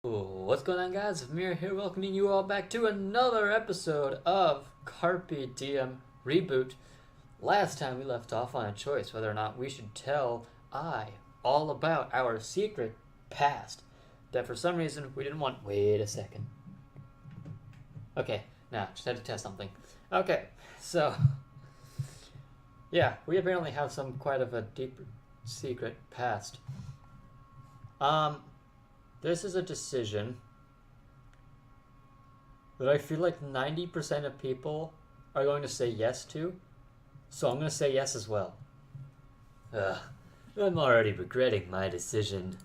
What's going on, guys? Amir here, welcoming you all back to another episode of Carpe Diem Reboot. Last time we left off on a choice whether or not we should tell I all about our secret past. That for some reason we didn't want. Wait a second. Okay, now just had to test something. Okay, so yeah, we apparently have some quite of a deep secret past. This is a decision that I feel like 90% of people are going to say yes to, so I'm going to say yes as well. I'm already regretting my decision.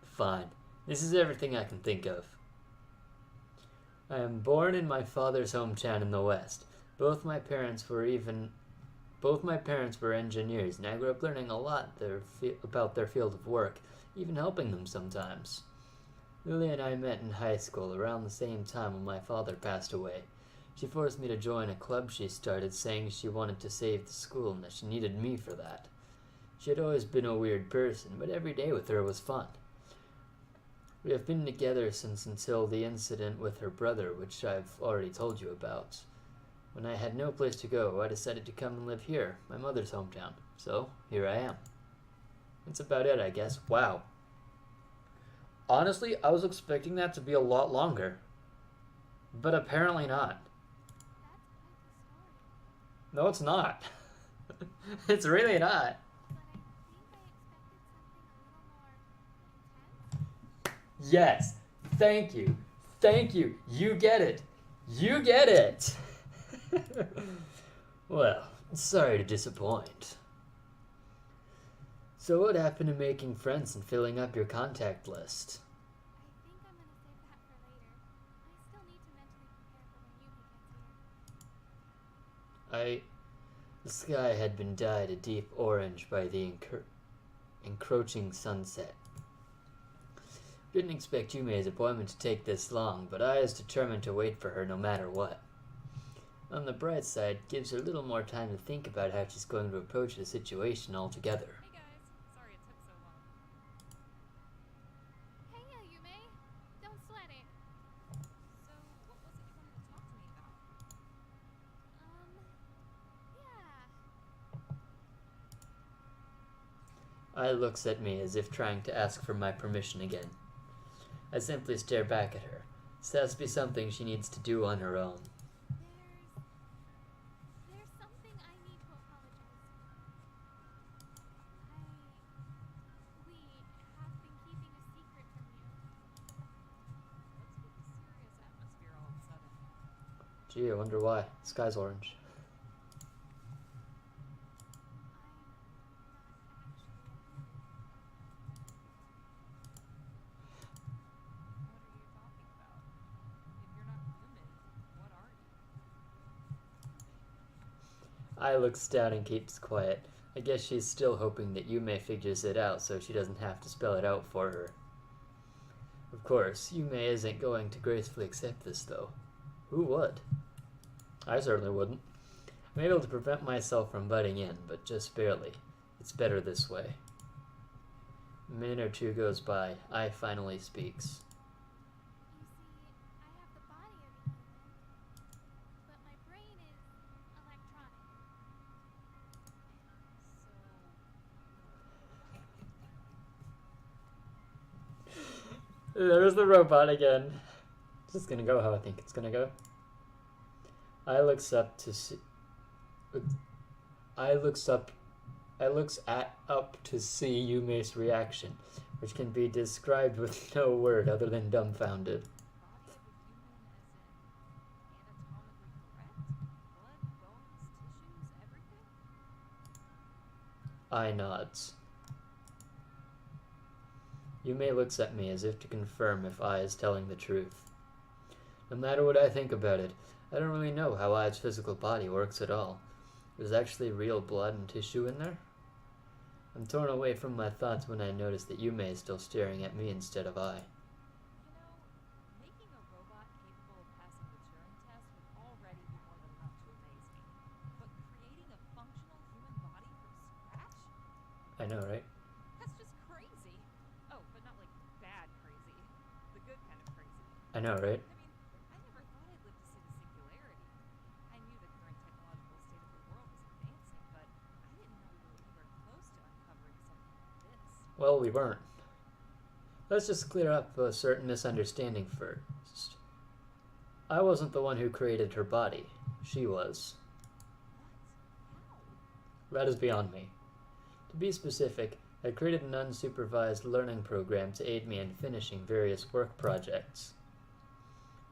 Fine. This is everything I can think of. I am born in my father's hometown in the West. Both my parents were engineers, and I grew up learning a lot about their field of work, even helping them sometimes. Lily and I met in high school around the same time when my father passed away. She forced me to join a club she started, saying she wanted to save the school and that she needed me for that. She had always been a weird person, but every day with her was fun. We have been together since until the incident with her brother, which I've already told you about. When I had no place to go, I decided to come and live here, my mother's hometown. So, here I am. That's about it, I guess. Wow. Honestly, I was expecting that to be a lot longer. But apparently not. No, it's not. It's really not. Yes. Thank you. Thank you. You get it. You get it. Well, sorry to disappoint. So what happened to making friends and filling up your contact list? The sky had been dyed a deep orange by the encroaching sunset. Didn't expect Yume's appointment to take this long, but I was determined to wait for her no matter what. On the bright side, it gives her a little more time to think about how she's going to approach the situation altogether. Hey guys, sorry it took so long. Hey, Yume, don't sweat it. So, what was it you wanted to talk to me about? Yeah. Ai looks at me as if trying to ask for my permission again. I simply stare back at her. This has to be something she needs to do on her own. There's something I need to apologize for. We have been keeping a secret from you. What's with the serious atmosphere all of a sudden? Gee, I wonder why. The sky's orange. Ai looks down and keeps quiet. I guess she's still hoping that Yume figures it out so she doesn't have to spell it out for her. Of course, Yume isn't going to gracefully accept this, though. Who would? I certainly wouldn't. I'm able to prevent myself from butting in, but just barely. It's better this way. A minute or two goes by. Ai finally speaks. There's the robot again. It's just gonna go how I think it's gonna go. I looks up to see. I looks up to see Yume's reaction, which can be described with no word other than dumbfounded. I nods. Yume looks at me as if to confirm if I is telling the truth. No matter what I think about it, I don't really know how Ai's physical body works at all. There's actually real blood and tissue in there? I'm torn away from my thoughts when I notice that Yume is still staring at me instead of Ai. Making a robot capable of passing the Turing test would already be more than enough to amaze me. But creating a functional human body from scratch? I know, right? That's just crazy. Oh, but not like bad crazy. The good I know, right? I never thought I'd live to see the singularity. I knew the current technological state of the world was advancing, but I didn't know we were anywhere close to uncovering something like this. Well, we weren't. Let's just clear up a certain misunderstanding first. I wasn't the one who created her body. She was. What? How? That is beyond me. To be specific, I created an unsupervised learning program to aid me in finishing various work projects.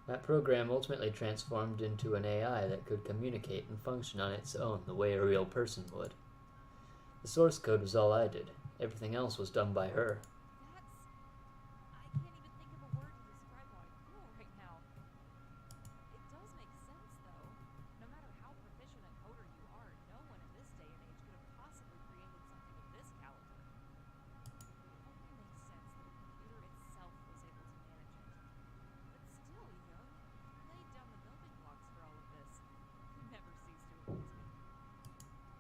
That program ultimately transformed into an AI that could communicate and function on its own the way a real person would. The source code was all I did. Everything else was done by her. I can't even think of a word to describe how I feel right now. It does make sense, though. No matter how proficient a coder you are, no one in this day and age could have possibly created something of this caliber. It only makes sense that a computer itself was able to manage it. But still, Young, you laid down the building blocks for all of this. You never cease to amaze me. So,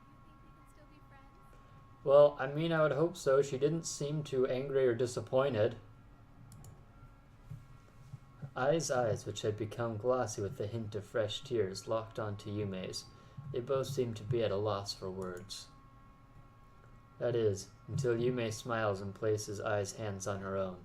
you think we can still be friends? Well, I mean, I would hope so. She didn't seem too angry or disappointed. Ai's eyes, which had become glossy with a hint of fresh tears, locked onto Yume's. They both seemed to be at a loss for words. That is, until Yume smiles and places Ai's hands on her own.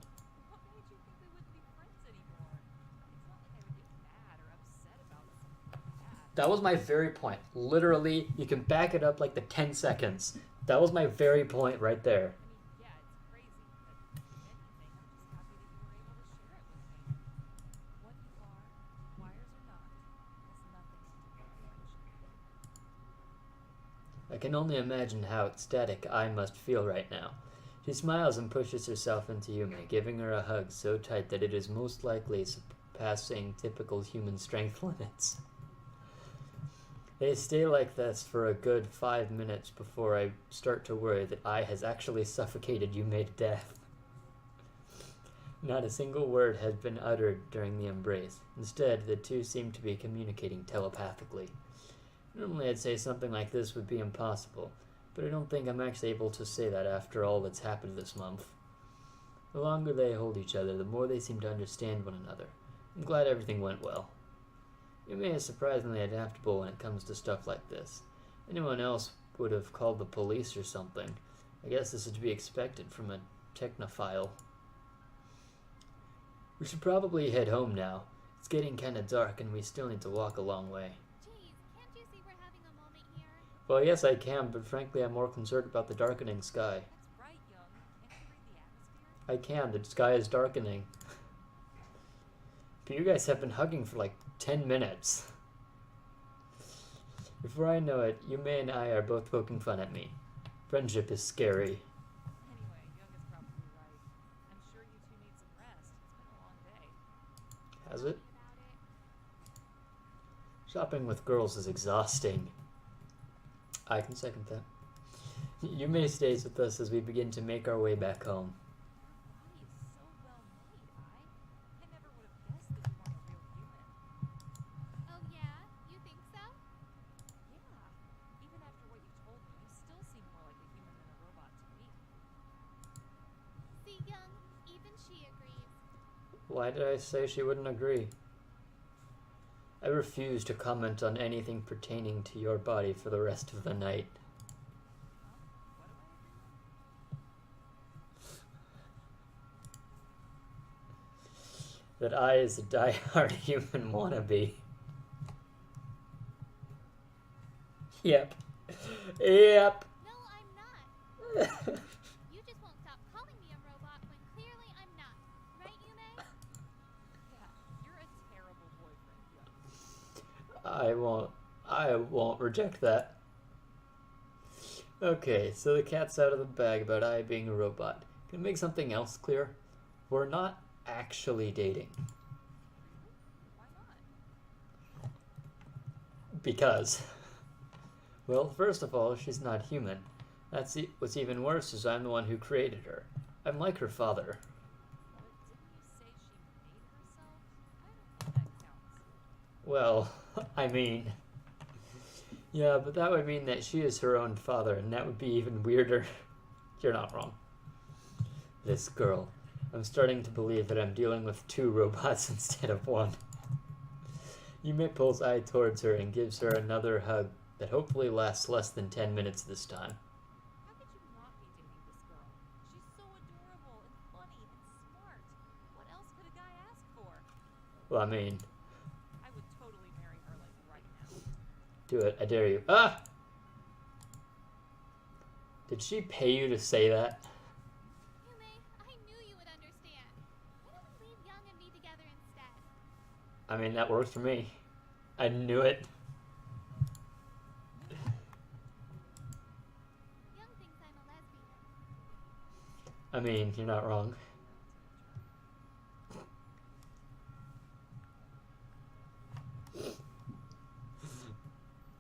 What made you think we wouldn't be friends anymore? It's not like I would get mad or upset about something like that. That was my very point. Literally, you can back it up like the 10 seconds. That was my very point right there. Yeah, it's crazy, but if anything, I'm just happy that you were able to share it with me. What you are, wires or not, has nothing to do with friendship. I can only imagine how ecstatic I must feel right now. She smiles and pushes herself into Yume, giving her a hug so tight that it is most likely surpassing typical human strength limits. They stay like this for a good 5 minutes before I start to worry that I has actually suffocated Yume to death. Not a single word has been uttered during the embrace. Instead, the two seem to be communicating telepathically. Normally I'd say something like this would be impossible, but I don't think I'm actually able to say that after all that's happened this month. The longer they hold each other, the more they seem to understand one another. I'm glad everything went well. Yume is surprisingly adaptable when it comes to stuff like this. Anyone else would have called the police or something. I guess this is to be expected from a technophile. We should probably head home now. It's getting kinda dark and we still need to walk a long way. Jeez, can't you see we're having a moment here? Well, yes I can, but frankly I'm more concerned about the darkening sky. That's right, Young. Can't you read the atmosphere? I can, the sky is darkening. But you guys have been hugging for like 10 minutes. Before I know it, Yume and I are both poking fun at me. Friendship is scary. Anyway, Young is probably right. I'm sure you two need some rest. It's been a long day. Has it? About it. Shopping with girls is exhausting. I can second that. Yume stays with us as we begin to make our way back home. Your body is so well made, I never would have guessed that you weren't a real human. Oh yeah? You think so? Yeah. Even after what you told me, you still seem more like a human than a robot to me. See, Young, even she agrees. Why did I say she wouldn't agree? I refuse to comment on anything pertaining to your body for the rest of the night. What do I agree on? That I is a die-hard human wannabe. Yep. Yep. No, I'm not. You just won't stop calling me a robot when clearly I'm not. Right, Yume? Yeah, you're a terrible boyfriend, Young. I won't reject that. Okay, so the cat's out of the bag about I being a robot. Can I make something else clear? We're not actually dating. Why not? Because, well, first of all, she's not human. What's even worse is I'm the one who created her. I'm like her father. But didn't you say she made herself? I don't think that counts. Well, I mean... Yeah, but that would mean that she is her own father, and that would be even weirder. You're not wrong. This girl, I'm starting to believe that I'm dealing with 2 robots instead of 1. Yume pulls Ai towards her and gives her another hug that hopefully lasts less than 10 minutes this time. How could you not be dating this girl? She's so adorable and funny and smart. What else could a guy ask for? Well, I mean, I would totally marry her like right now. do it. I dare you. Ah! Did she pay you to say that? Yume, I knew you would understand. Why don't we leave Young and me together instead? I mean, that works for me. I knew it. Young thinks I'm a lesbian. I mean, you're not wrong.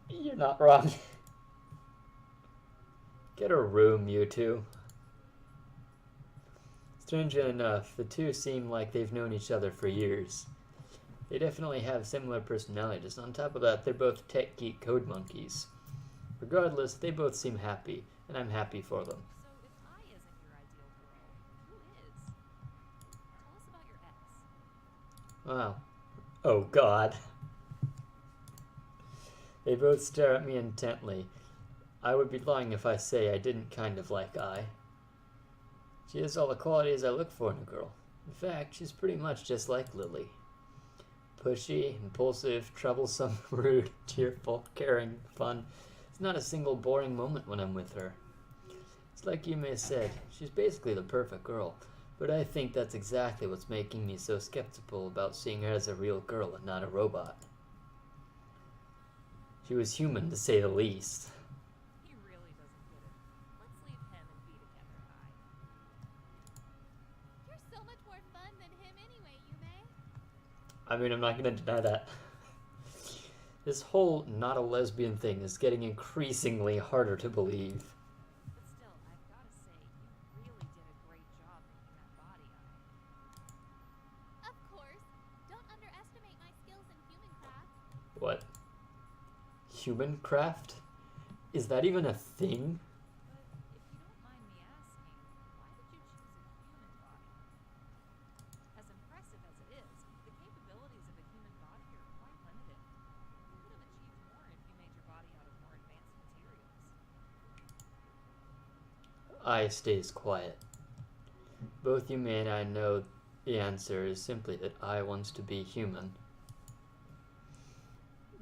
You're not wrong. Get a room, you two. Strangely enough, the two seem like they've known each other for years. They definitely have similar personalities. On top of that, they're both tech geek code monkeys. Regardless, they both seem happy, and I'm happy for them. So if I isn't your ideal girl, who is? Tell us about your ex. Wow. Oh God. They both stare at me intently. I would be lying if I say I didn't kind of like Ai. She has all the qualities I look for in a girl. In fact, she's pretty much just like Lily. Pushy, impulsive, troublesome, rude, cheerful, caring, fun. It's not a single boring moment when I'm with her. It's like Yume said, she's basically the perfect girl, but I think that's exactly what's making me so skeptical about seeing her as a real girl and not a robot. She was human, to say the least. He really doesn't get it. Let's leave him and be together, Ai. You're so much more fun than him anyway, Yume. I mean, I'm not gonna deny that. This whole not a lesbian thing is getting increasingly harder to believe. But still, I've got to say, you really did a great job making that body, Ai. Of course. Don't underestimate my skills in human craft. What? Human craft? Is that even a thing? But if you don't mind me asking, why did you choose a human body? As impressive as it is, the capabilities of a human body are quite limited. You could have achieved more if you made your body out of more advanced materials. Ai stays quiet. Both Yume and I know the answer is simply that Ai wants to be human.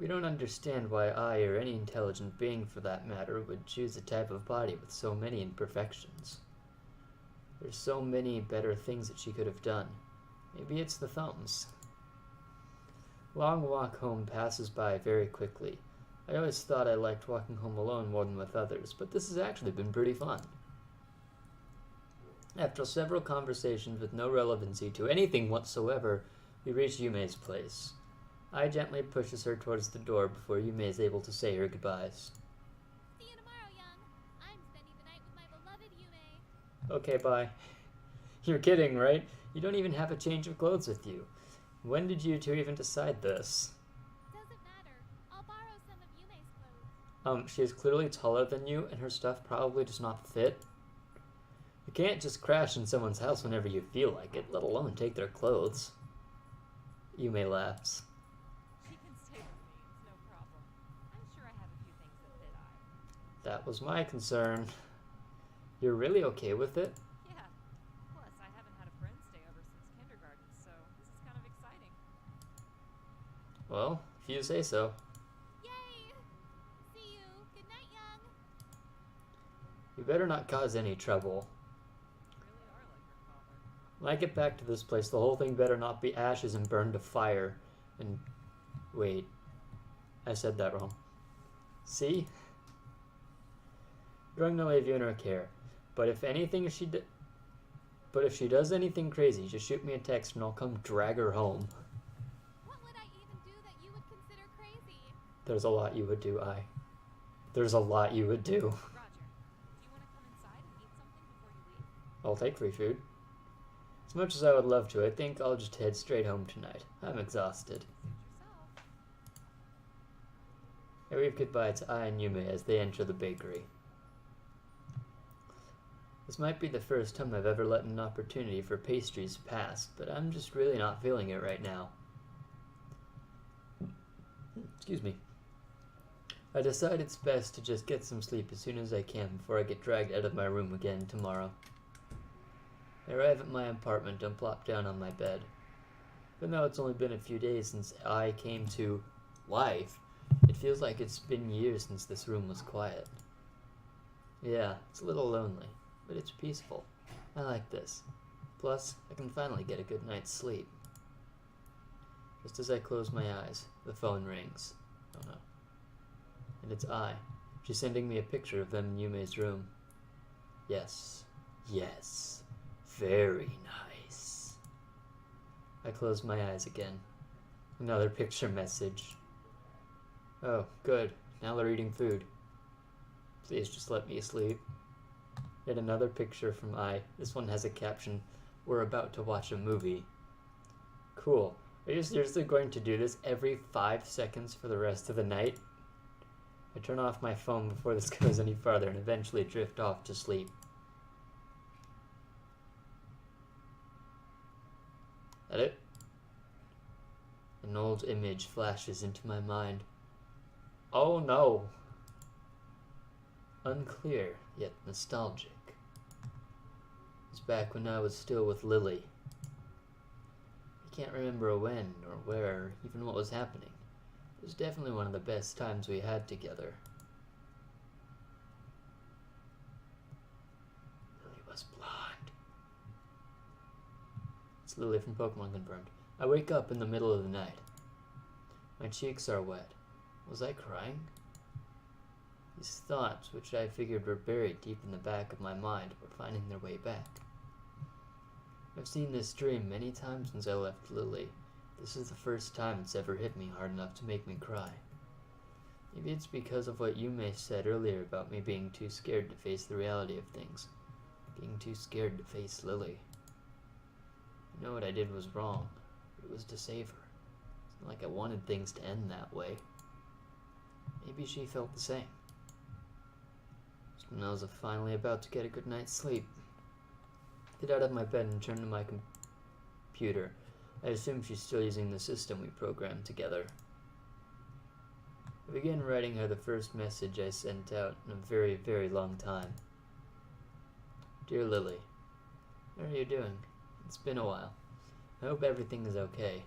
We don't understand why Ai, or any intelligent being for that matter, would choose a type of body with so many imperfections. There's so many better things that she could have done. Maybe it's the thumbs. Long walk home passes by very quickly. I always thought I liked walking home alone more than with others, but this has actually been pretty fun. After several conversations with no relevancy to anything whatsoever, we reach Yume's place. Ai gently pushes her towards the door before Yume is able to say her goodbyes. See you tomorrow, Young. I'm spending the night with my beloved Yume. Okay, bye. You're kidding, right? You don't even have a change of clothes with you. When did you two even decide this? Doesn't matter. I'll borrow some of Yume's clothes. She is clearly taller than you, and her stuff probably does not fit. You can't just crash in someone's house whenever you feel like it, let alone take their clothes. Yume laughs. She can stay with me, it's no problem. I'm sure I have a few things that fit Ai. That was my concern. You're really okay with it? Yeah. Plus, I haven't had a friend stay over since kindergarten, so this is kind of exciting. Well, if you say so. Yay! See you. Good night, Young. You better not cause any trouble. You really are like your father. When I get back to this place, the whole thing better not be ashes and burned to fire. And wait, I said that wrong. See? Drawing no leave you in her care. But if she does anything crazy, just shoot me a text and I'll come drag her home. What would I even do that you would consider crazy? There's a lot you would do, Ai. There's a lot you would do. Roger, do you want to come inside and eat something before you leave? I'll take free food. As much as I would love to, I think I'll just head straight home tonight. I'm exhausted. Suit yourself. I wave goodbye to Ai and Yume as they enter the bakery. This might be the first time I've ever let an opportunity for pastries pass, but I'm just really not feeling it right now. Excuse me. I decide it's best to just get some sleep as soon as I can before I get dragged out of my room again tomorrow. I arrive at my apartment and plop down on my bed. Even though it's only been a few days since I came to life, it feels like it's been years since this room was quiet. Yeah, it's a little lonely, but it's peaceful. I like this. Plus, I can finally get a good night's sleep. Just as I close my eyes, the phone rings. Oh no. And it's I. She's sending me a picture of them in Yume's room. Yes. Yes. Very nice. I close my eyes again. Another picture message. Oh, good. Now they're eating food. Please just let me sleep. Yet another picture from I. This one has a caption, "We're about to watch a movie." Cool. Are you seriously going to do this every 5 seconds for the rest of the night? I turn off my phone before this goes any farther and eventually drift off to sleep. That it? An old image flashes into my mind. Oh no! Unclear, yet nostalgic. It's back when I was still with Lily. I can't remember when or where or even what was happening. It was definitely one of the best times we had together. Lily was blonde. It's Lily from Pokemon confirmed. I wake up in the middle of the night. My cheeks are wet. Was I crying? These thoughts, which I figured were buried deep in the back of my mind, were finding their way back. I've seen this dream many times since I left Lily. This is the first time it's ever hit me hard enough to make me cry. Maybe it's because of what Yume said earlier about me being too scared to face the reality of things. Being too scared to face Lily. I know what I did was wrong, but it was to save her. It's not like I wanted things to end that way. Maybe she felt the same. Just when I was finally about to get a good night's sleep. Get out of my bed and turn to my computer. I assume she's still using the system we programmed together. I began writing her the first message I sent out in a very, very long time. Dear Lily, how are you doing? It's been a while. I hope everything is okay.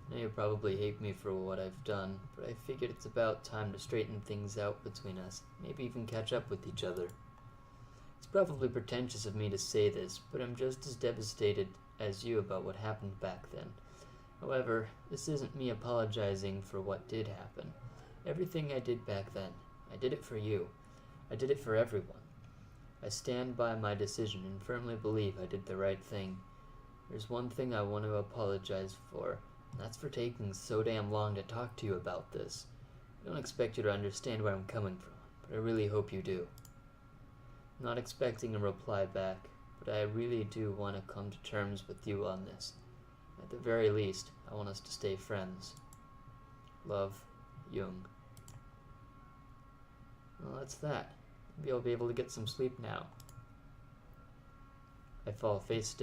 I know you probably hate me for what I've done, but I figured it's about time to straighten things out between us, maybe even catch up with each other. It's probably pretentious of me to say this, but I'm just as devastated as you about what happened back then. However, this isn't me apologizing for what did happen. Everything I did back then, I did it for you. I did it for everyone. I stand by my decision and firmly believe I did the right thing. There's one thing I want to apologize for, and that's for taking so damn long to talk to you about this. I don't expect you to understand where I'm coming from, but I really hope you do. I'm not expecting a reply back, but I really do want to come to terms with you on this. At the very least, I want us to stay friends. Love, Jung. Well, that's that. Maybe I'll be able to get some sleep now. I fall face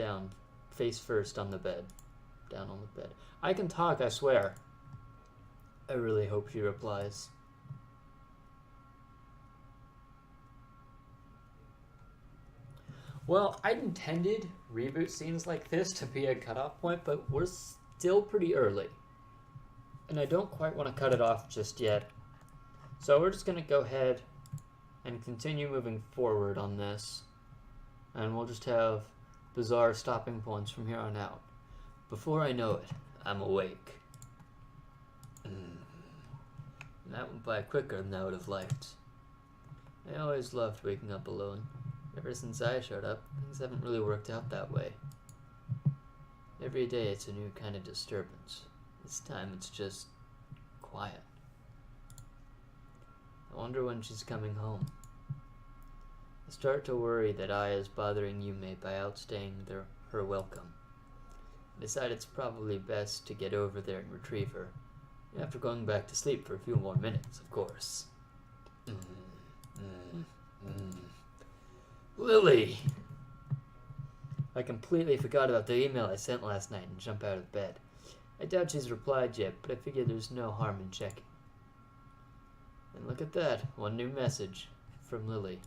first on the bed. Down on the bed. I can talk, I swear. I really hope she replies. Well, I intended reboot scenes like this to be a cutoff point, but we're still pretty early. And I don't quite want to cut it off just yet. So we're just going to go ahead and continue moving forward on this. And we'll just have bizarre stopping points from here on out. Before I know it, I'm awake. And that went by quicker than I would have liked. I always loved waking up alone. Ever since I showed up, things haven't really worked out that way. Every day it's a new kind of disturbance. This time it's just quiet. I wonder when she's coming home. I start to worry that I is bothering Yume by outstaying her welcome. I decide it's probably best to get over there and retrieve her. After going back to sleep for a few more minutes, of course. Lily! I completely forgot about the email I sent last night and jump out of bed. I doubt she's replied yet, but I figure there's no harm in checking. And look at that, one new message from Lily.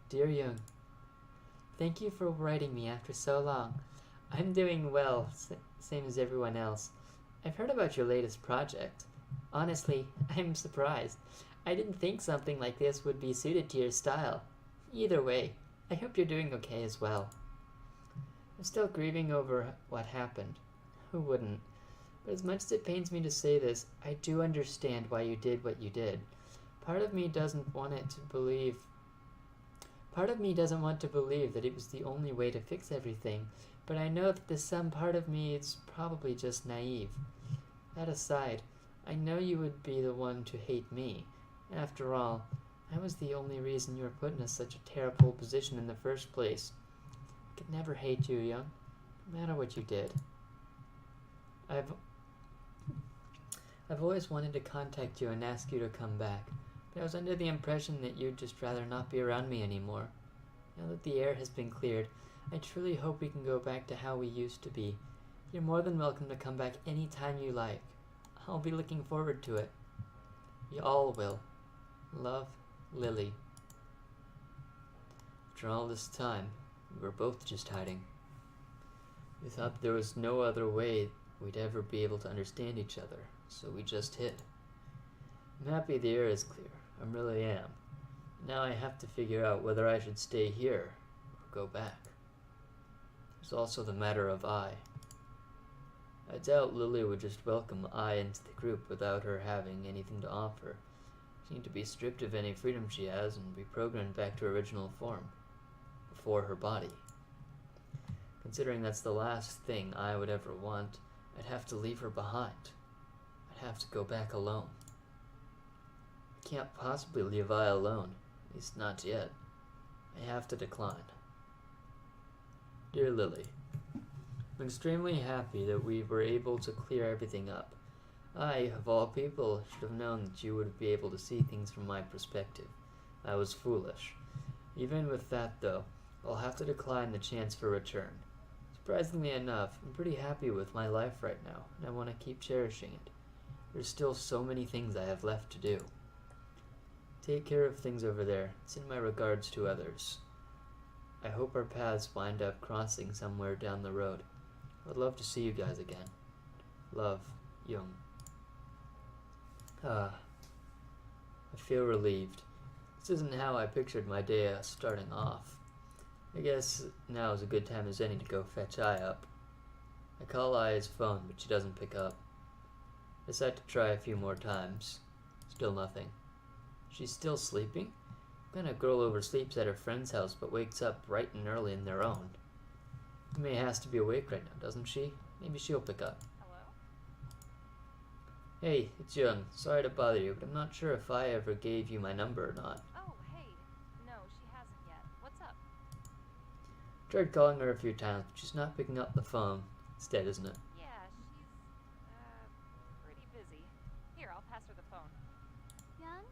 Dear Young, thank you for writing me after so long. I'm doing well, same as everyone else. I've heard about your latest project. Honestly, I'm surprised. I didn't think something like this would be suited to your style. Either way, I hope you're doing okay as well. I'm still grieving over what happened. Who wouldn't? But as much as it pains me to say this, I do understand why you did what you did. Part of me doesn't want to believe that it was the only way to fix everything, but I know that there's some part of me is probably just naive. That aside, I know you would be the one to hate me. After all, I was the only reason you were put in such a terrible position in the first place. I could never hate you, Young, no matter what you did. I've always wanted to contact you and ask you to come back, but I was under the impression that you'd just rather not be around me anymore. Now that the air has been cleared, I truly hope we can go back to how we used to be. You're more than welcome to come back any time you like. I'll be looking forward to it. You all will. Love, Lily. After all this time, we were both just hiding. We thought there was no other way we'd ever be able to understand each other, so we just hid. I'm happy the air is clear. I really am. Now I have to figure out whether I should stay here or go back. There's also the matter of I. I doubt Lily would just welcome I into the group without her having anything to offer. She needs to be stripped of any freedom she has and be programmed back to original form, before her body. Considering that's the last thing I would ever want, I'd have to leave her behind. I'd have to go back alone. I can't possibly leave I alone, at least not yet. I have to decline. Dear Lily, I'm extremely happy that we were able to clear everything up. I, of all people, should have known that you would be able to see things from my perspective. I was foolish. Even with that, though, I'll have to decline the chance for return. Surprisingly enough, I'm pretty happy with my life right now, and I want to keep cherishing it. There's still so many things I have left to do. Take care of things over there. Send my regards to others. I hope our paths wind up crossing somewhere down the road. I'd love to see you guys again. Love, Young. I feel relieved. This isn't how I pictured my day starting off. I guess now is a good time as any to go fetch I up. I call I's phone, but she doesn't pick up. I decide to try a few more times. Still nothing. She's still sleeping? What kind of girl oversleeps at her friend's house but wakes up bright and early in their own? May has to be awake right now, doesn't she? Maybe she'll pick up. Hello? Hey, it's Young. Sorry to bother you, but I'm not sure if I ever gave you my number or not. Oh, hey. No, she hasn't yet. What's up? Tried calling her a few times, but she's not picking up the phone. It's dead, isn't it? Yeah, she's, pretty busy. Here, I'll pass her the phone. Young?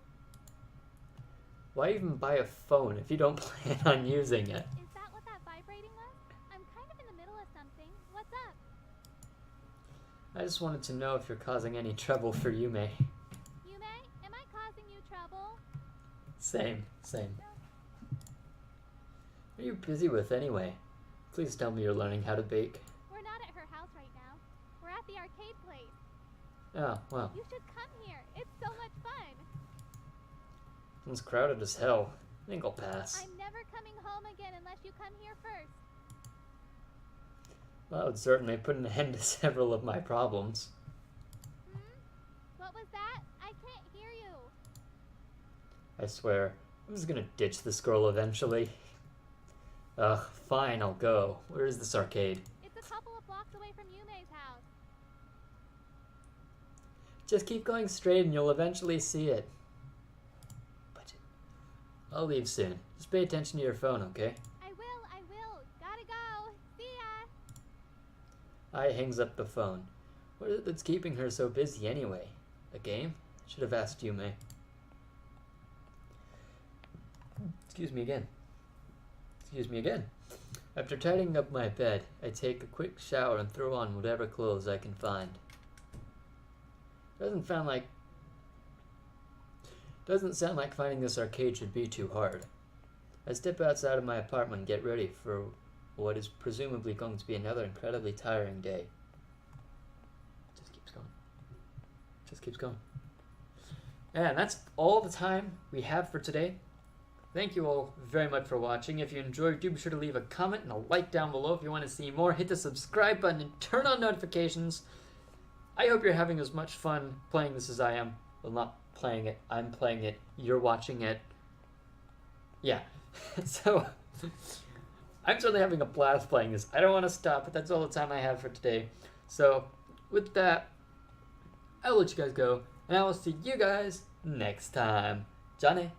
Why even buy a phone if you don't plan on using it? Is that what that vibrating was? I'm kind of in the middle of something. What's up? I just wanted to know if you're causing any trouble for Yume. Yume, am I causing you trouble? Same. What are you busy with anyway? Please tell me you're learning how to bake. We're not at her house right now. We're at the arcade place. Oh, well. You should come here. It's so much fun. It's crowded as hell. I think I'll pass. I'm never coming home again unless you come here first. Well, that would certainly put an end to several of my problems. What was that? I can't hear you. I swear, I'm just gonna ditch this girl eventually. Ugh, fine, I'll go. Where is this arcade? It's a couple of blocks away from Yume's house. Just keep going straight and you'll eventually see it. I'll leave soon. Just pay attention to your phone, okay? I will. Gotta go. See ya. I hangs up the phone. What is it that's keeping her so busy anyway? A game? Should have asked Yume. Excuse me again. After tidying up my bed, I take a quick shower and throw on whatever clothes I can find. Doesn't sound like finding this arcade should be too hard. I step outside of my apartment and get ready for what is presumably going to be another incredibly tiring day. Just keeps going. Just keeps going. And that's all the time we have for today. Thank you all very much for watching. If you enjoyed, do be sure to leave a comment and a like down below. If you want to see more, hit the subscribe button and turn on notifications. I hope you're having as much fun playing this as I am. Well, not playing it. I'm playing it. You're watching it. Yeah. So, I'm certainly having a blast playing this. I don't want to stop, but that's all the time I have for today. So, with that, I'll let you guys go, and I will see you guys next time. Johnny.